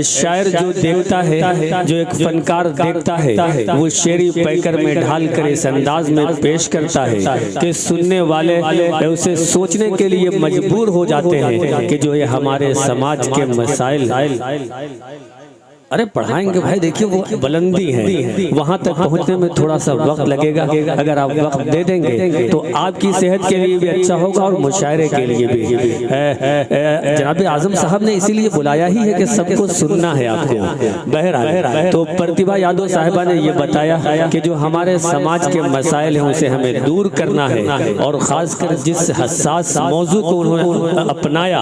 शायर जो देखता है, जो एक फनकार देखता है, वो शेरी पैकर में ढाल कर इस अंदाज में पेश करता है कि सुनने वाले उसे सोचने के लिए मजबूर हो जाते हैं कि जो ये हमारे समाज के मसाइल। अरे पढ़ाएंगे भाई, देखिए वो बुलंदी है, वहाँ तक पहुँचने में थोड़ा सा वक्त लगेगा। अगर आप वक्त दे देंगे तो आपकी सेहत के लिए भी अच्छा होगा और मुशायरे के लिए भी। जनाब आजम साहब ने इसीलिए बुलाया ही है कि सबको सुनना है आपको। बहरहाल तो प्रतिभा यादव साहिबा ने ये बताया कि जो हमारे समाज के मसाइल हैं उसे हमें दूर करना है, और ख़ासकर जिस हसास मौजू को उन्होंने अपनाया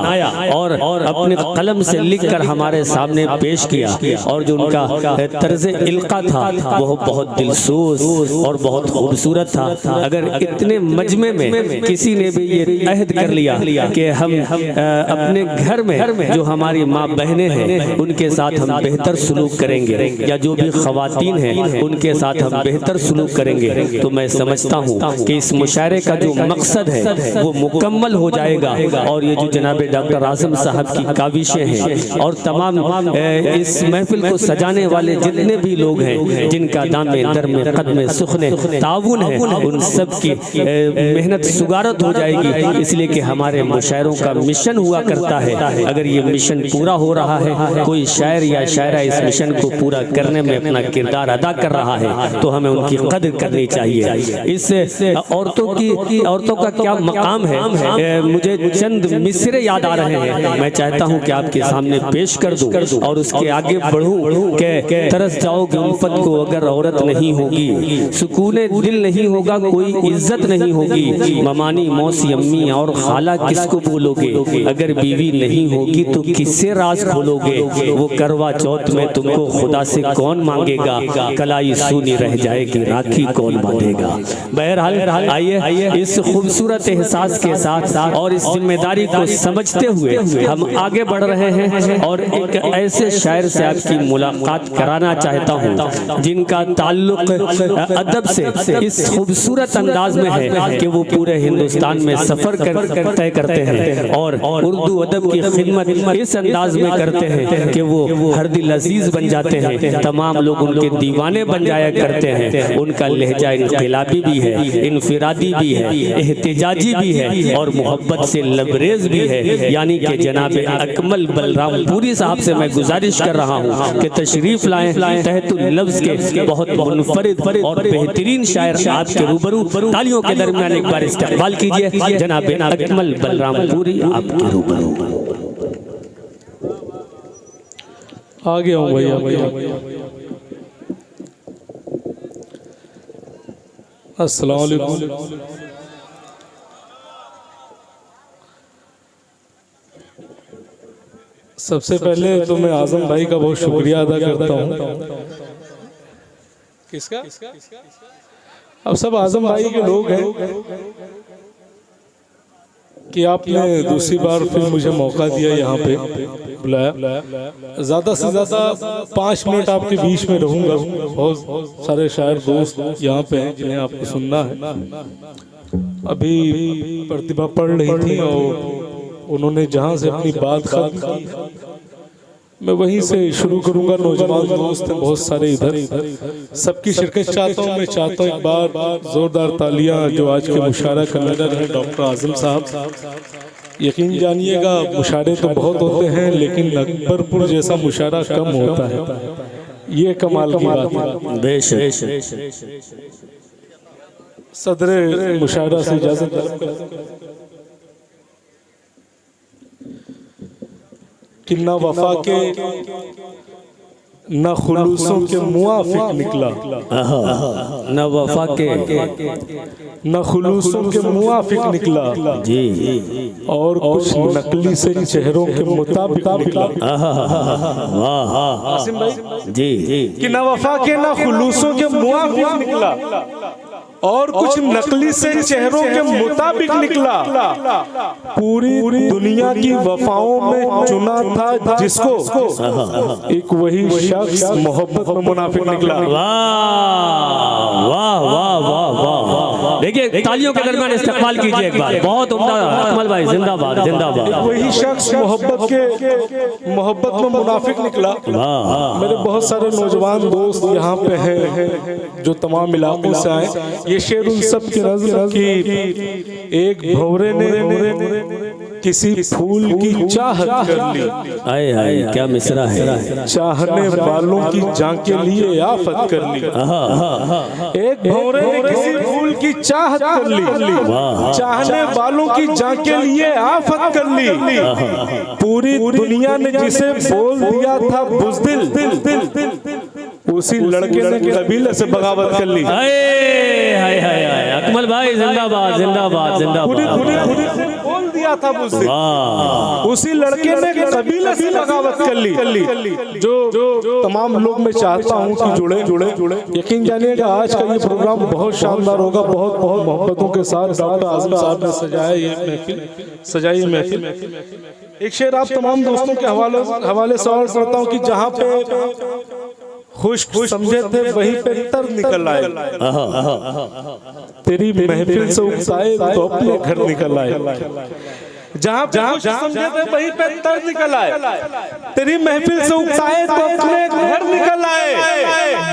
और अपने कलम से लिख कर हमारे सामने पेश किया, और जो उनका तर्ज इल्का था वो बहुत दिलसोज और बहुत खूबसूरत था। अगर इतने मजमे में किसी ने भी ये अहद कर लिया कि हम अपने घर में जो हमारी माँ बहनें हैं उनके साथ हम बेहतर सलूक करेंगे, या जो भी ख़वातीन हैं उनके साथ हम बेहतर सलूक करेंगे, तो मैं समझता हूँ कि इस मुशायरे का जो मकसद है वो मुकम्मल हो जाएगा। और ये जो जनाब डॉक्टर आज़म साहब की काविशें हैं और तमाम इस महफिल को सजाने वाले जितने भी लोग हैं जिनका दामे दरमे कदमे सुखने ताउन है, उन सब की मेहनत सुगारत हो जाएगी। इसलिए कि हमारे मुशायरों का मिशन हुआ करता है, अगर ये मिशन पूरा हो रहा है, कोई शायर या शायरा इस मिशन को पूरा करने में अपना किरदार अदा कर रहा है, तो हमें उनकी कदर करनी चाहिए। इससे औरतों का क्या मकाम है, मुझे चंद मिसरे याद आ रहे हैं, मैं चाहता हूँ कि आपके सामने पेश कर दूँ और उसके आगे बढ़ूं के तरस जाओगे उल्फत को अगर औरत नहीं होगी, सुकूने दिल नहीं होगा, कोई इज्जत नहीं होगी, ममानी मौसी अम्मी और खाला किसको बोलोगे, अगर बीवी नहीं होगी तो किससे राज खोलोगे, वो करवा चौथ में तुमको खुदा से कौन मांगेगा, कलाई सूनी रह जाएगी राखी कौन बांधेगा। बहरहाल आइए इस खूबसूरत एहसास के साथ और इस जिम्मेदारी को समझते हुए हम आगे बढ़ रहे हैं, और एक ऐसे शायर से आपकी मुलाकात कराना चाहता हूँ जिनका ताल्लुक अदब से इस खूबसूरत अंदाज में है कि वो पूरे हिंदुस्तान में सफर तय करते हैं और उर्दू अदब की खिदमत इस अंदाज में करते हैं कि वो हर दिल अजीज बन जाते हैं, तमाम लोग उनके दीवाने बन जाया करते हैं। उनका लहजा इनकलाबी भी है, इनफिरादी भी है, एहतिजाजी भी है और मोहब्बत से लबरेज भी है। यानी कि जनाब अकमल बलरामपुरी साहब से मैं गुजारिश कर रहा हूँ कि तशरीफ लाएं, तहतुल लफ्ज़ के बहुत मुनफरिद और बेहतरीन शायर आपके रूबरू, तालियों के दरमियान एक बार इस्तेमाल कीजिए जनाब अकमल बलरामपुरी आपके रूबरू। आगे हूँ भैया। अस्सलाम वालेकुम। सबसे पहले तो मैं आजम भाई का बहुत शुक्रिया अदा करता हूँ। किसका? अब सब आजम भाई के लोग हैं कि आपने दूसरी बार फिर मुझे मौका दिया, यहाँ पे बुलाया। ज़्यादा से ज़्यादा 5 मिनट आपके बीच में रहूँगा। बहुत सारे शायर दोस्त यहाँ पे हैं जिन्हें आपको सुनना है। अभी प्रतिभा पढ़ रही थी और उन्होंने जहाँ से अपनी बात खत्म की, मैं वहीं से शुरू करूंगा। नौजवान दोस्त हैं बहुत सारे इधर, सबकी शिरकत चाहता हूँ। मैं चाहता हूँ एक बार जोरदार तालियां जो आज के मुशायरा कन्वीनर हैं डॉक्टर आज़म साहब। यकीन जानिएगा मुशायरे तो बहुत होते हैं लेकिन अकबरपुर जैसा मुशायरा कम होता है, ये कमाल की बात है। सदर मुशायरा से इजाजत कि न वफा के न खुलूसों के मुआफिक निकला, न वफा के न खुलूसों के मुआफिक निकला जी, और कुछ नकली से चेहरों के मुताबिक निकला। वाह जी, कि न वफा के न खुलूसों के मुआफिक निकला और कुछ नकली से चेहरों के मुताबिक निकला। पूरी दुनिया की वफाओं में चुना था जिसको, एक वही शख्स मोहब्बत में मुनाफिक निकला। वाह वाह वाह वाह वाह। देखिए तालियों के दरमियान इस्तेमाल कीजिए एक बार। बहुत उम्दा अकमल भाई, जिंदाबाद जिंदाबाद। वही शख्स मोहब्बत में मुनाफिक निकला। मेरे बहुत सारे नौजवान दोस्त यहाँ पे हैं जो तमाम इलाकों से आए। ये शेर उन सब की नज़र की एक भंवरे ने किसी फूल की चाहत कर ली। आए हाय क्या मिसरा है। चाहने वालों की जान के लिए आफत कर ली। एक भंवरे ने किसी फूल की चाहत कर ली, चाहने वालों की जान के लिए आफत कर ली। पूरी दुनिया ने जिसे बोल दिया था बुज़दिल, उसी लड़के ने कबीले से बगावत कर ली। हाय हाय हाय अकमल भाई जिंदाबाद जिंदाबाद जिंदाबाद। बोल दिया था बुज़दिल, उसी लड़के ने कबीले से बगावत कर ली। जो तमाम लोग मैं चाहता हूँ कि जुड़े। यकीन जानिएगा आज का ये प्रोग्राम बहुत शानदार होगा। बहुत मोहब्बतों के साथ डॉक्टर आज़म साहब ने सजाई महफिल। एक शेर आप तमाम दोस्तों के हवाले से और करता हूँ कि जहाँ पे खुश समझे थे वहीं पे तर निकल आए। तेरी महफिल से उकसाए तो अपने घर निकल आए। जहाँ समझे थे वहीं पे तर निकल आए। तेरी महफिल से उकसाए तो अपने घर निकल आए।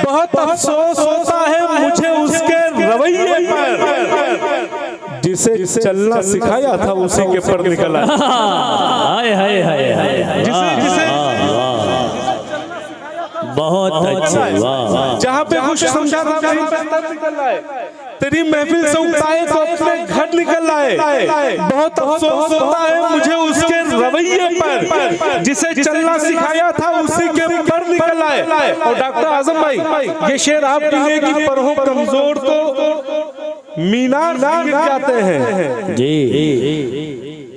बहुत अफसोस होता है मुझे उसके रवैये पर, जिसे चलना सिखाया था उसी के पर निकल आए। हाय हाय हाय हाय बहुत अच्छे। जहाँ पे खुश समझा था वहीं पे तर निकल आए। तेरी महफिल से उकसाए तो अपने घर निकल आए। बहुत अफसोस होता है मुझे उसके रवैये पर, जिसे चलना सिखाया था उसी के पर निकल आए। और डॉक्टर आज़म भाई ये शेर आपके लिए कि पर हो कमजोर तो मीनार से गिर जाते हैं जी,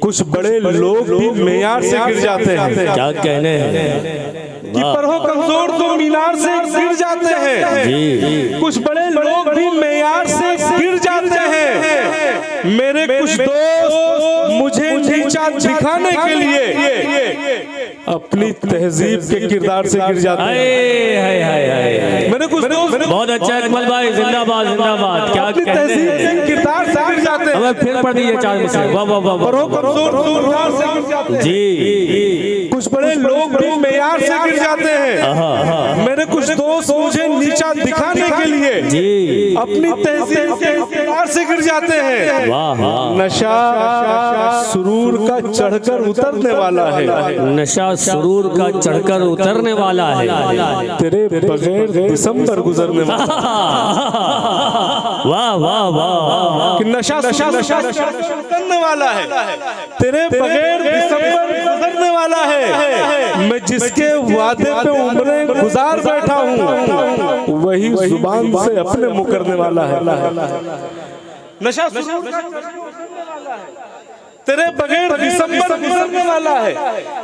कुछ बड़े लोग भी मेयार से गिर जाते हैं। क्या कहने हैं कि पर हो कमजोर तो मीनार से गिर जाते हैं। कुछ बड़े लोग भी मेयार से गिर जाते हैं। मेरे कुछ दोस्त मुझे नीचा दिखाने के लिए अपनी तहजीब के किरदार से गिर जाते हैं। मेरे कुछ दोस्त बहुत अच्छा अकमल भाई जिंदाबाद जिंदाबाद। क्या अपनी तहजीब के किरदार से गिर जाते हैं। फिर पढ़ दीजिए 4 मिसरे। वाह वाह वाह। पर हो कमजोर तो मीनार से गिर जाते हैं जी। कुछ बड़े लोग भी मेयार से गिर जाते हैं। मेरे कुछ दोस्त मुझे नीचा दिखाने के लिए जी अपनी तहजीब के किरदार से गिर जाते हैं। नशा सुरूर का चढ़कर उतरने वाला है। नशा सुरूर का चढ़कर उतरने वाला है। तेरे बगैर दिसंबर गुजरने वाला। वाह वाह वाह। नशा उतरने वाला है। तेरे बगैर दिसंबर गुजरने वाला है। मैं जिसके वादे पे उम्रें गुजार बैठा हूँ वही जुबान से अपने मुकरने वाला है। नशा तेरे बगैर दिसंबर गुजरने वाला है।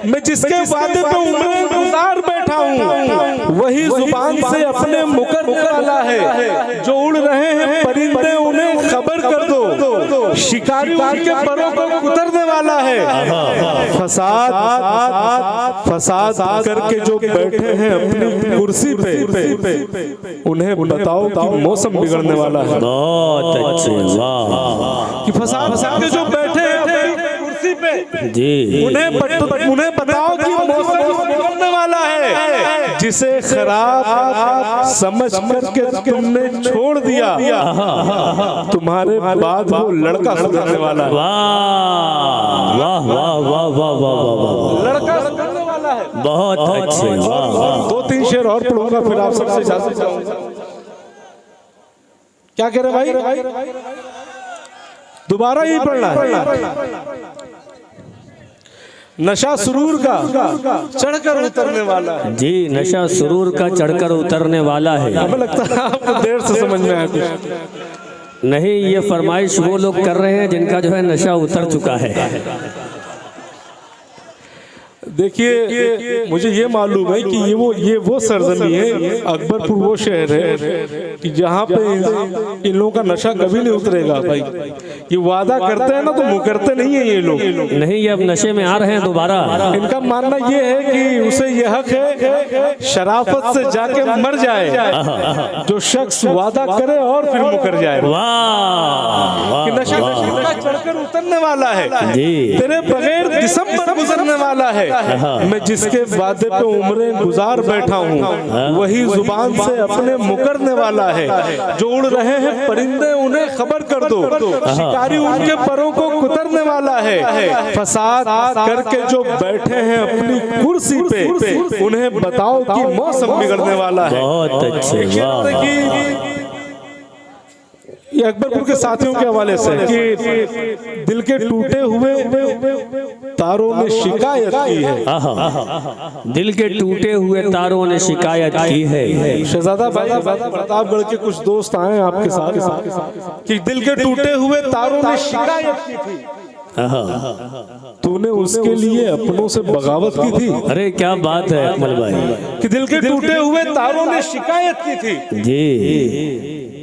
मैं जिसके वादे पे उम्रें गुजार बैठा हूँ वही जुबान से अपने मुकरने वाला है। जो उड़ रहे हैं परिंदे उन्हें खबर कर दो, शिकारी उनके परों को उतरने वाला है। फसाद करके जो बैठे हैं अपनी कुर्सी पे उन्हें बताओ कि मौसम बिगड़ने वाला है। बहुत अच्छे। वाह। कि फसाद के जो बैठे हैं कुर्सी पे जी उन्हें बताओ कि मौसम बिगड़ने वाला है। जिसे खराब समझ करके तुमने छोड़ दिया तुम्हारे बाद वो लड़का सुधरने वाला है। वाह वाह वाह वाह वाह वाह। लड़का सुधरने वाला है। बहुत अच्छे। वाह। 2-3 शेर और पढ़ूंगा फिर आप सबसे इजाजत चाहूंगा। क्या कह रहे भाई? दोबारा ही पढ़ना है। नशा सुरूर का चढ़कर उतरने वाला है। जी नशा सुरूर का चढ़कर उतरने वाला है। हमें लगता है आपको देर से समझ में आया कुछ। नहीं, ये फरमाइश वो लोग कर रहे हैं जिनका जो है नशा उतर चुका है। देखिए मुझे ये मालूम है कि ये वो सरजमी है, अकबरपुर वो शहर है कि जहाँ पे इन लोगों का नशा कभी नहीं उतरेगा भाई। ये वादा करते हैं ना तो मुकरते नहीं है ये लोग। नहीं, ये अब नशे में आ रहे हैं दोबारा। इनका मानना ये है कि उसे ये हक है शराफत से जाके मर जाए जो शख्स वादा करे और फिर मुकर जाए। वाह, कि नशा चढ़कर उतरने वाला है, तेरे बगैर दिसंबर गुजरने वाला है। मैं जिसके वादे पे उम्रें गुजार बैठा हूँ वही जुबान से अपने मुकरने वाला है। जो उड़ रहे हैं परिंदे उन्हें खबर कर दो, शिकारी उनके परों को कुतरने वाला है। फसाद करके जो बैठे हैं अपनी कुर्सी पे उन्हें बताओ कि मौसम बिगड़ने वाला है। बहुत अच्छे। ये अकबरपुर के साथियों के हवाले से कि दिल के टूटे हुए तारों ने शिकायत की है। दिल के टूटे हुए तारों ने शिकायत की है। शहजादा भाई प्रतापगढ़ के कुछ दोस्त आए आपके साथ कि दिल के टूटे हुए तारों ने शिकायत की थी, तूने उसके लिए अपनों से बगावत की थी। अरे क्या बात है अकमल भाई, कि दिल के टूटे हुए तारों ने शिकायत की थी जी,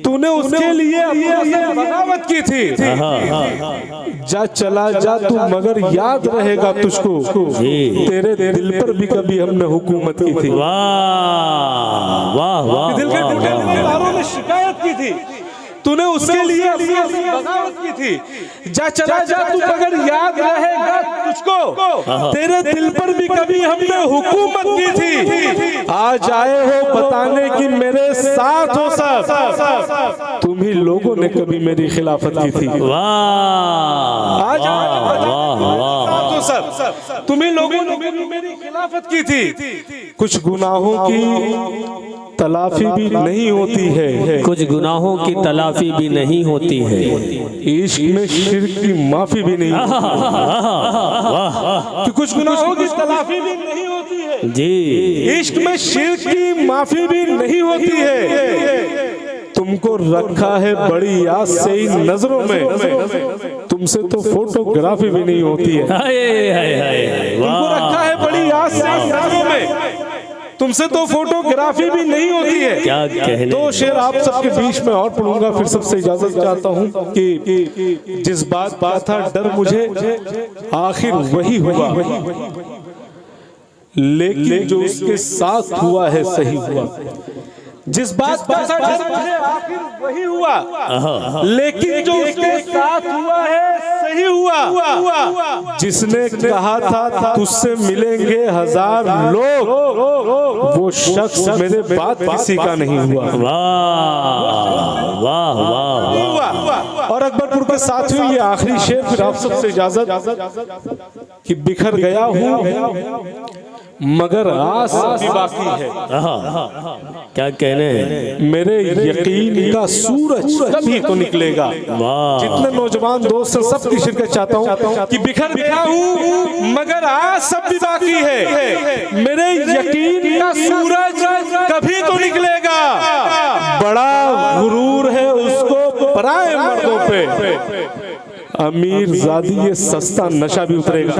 तूने उसके लिए अपनों से बगावत की थी। जा चला जा तू मगर याद रहेगा तुझको तेरे दिल पर भी कभी हमने हुकूमत की थी। वाह वाह वाह, दिल के टूटे हुए तारों ने शिकायत की थी, तूने उसके लिए अपनों से बगावत की थी। जा चला जा तू मगर याद रहेगा तुझको तेरे दिल पर भी कभी हमने हुकूमत की थी। आज आए हो बताने की मेरे साथ हो सब, तुम ही लोगों ने कभी मेरी खिलाफत की थी। वाह, आज वाह, सब तुम ही लोगों ने मेरी खिलाफत की थी। कुछ गुनाहों की तलाफी भी नहीं होती है, कुछ गुनाहों की तलाफी भी नहीं होती है, इश्क में शिर्क की माफी भी नहीं होती। कि कुछ गुनाहों की तलाफी भी नहीं होती है जी, इश्क में शिर्क की माफी भी नहीं होती है। तुमको रखा है बड़ी आस से इन नजरों में, तुमसे तो फोटोग्राफी भी नहीं होती है। तुमको रखा है बड़ी आस से इन नजरों में, तुमसे तो फोटोग्राफी भी नहीं होती है। क्या कहने। दो शेर आप सबके बीच में और पढ़ूंगा, फिर सबसे इजाजत चाहता हूँ कि जिस बात का था डर मुझे आखिर वही हुआ, लेकिन जो उसके साथ हुआ है सही हुआ। जिस बात का था डर मुझे आखिर वही हुआ, लेकिन जो उसके साथ हुआ है सही हुआ। जिसने कहा था तुझसे मिलेंगे हजार लोग, वो शख्स मेरे बाद किसी का नहीं हुआ। वाह वाह वाह। और अकबरपुर के साथियों ये आखिरी शेर, फिर आप सबसे इजाजत कि बिखर गया हूँ मगर आस भी बाकी है। क्या कहने हैं। मेरे यकीन का सूरज कभी तो निकलेगा। जितने नौजवान दोस्त हैं सबकी शिरकत चाहता हूँ कि बिखर गया हूँ मगर आस सब भी बाकी है। मेरे यकीन का सूरज कभी तो निकलेगा। बड़ा गुरूर है उसको पराए मर्दों पे, अमीर ज़ादी ये सस्ता नशा भी उतरेगा।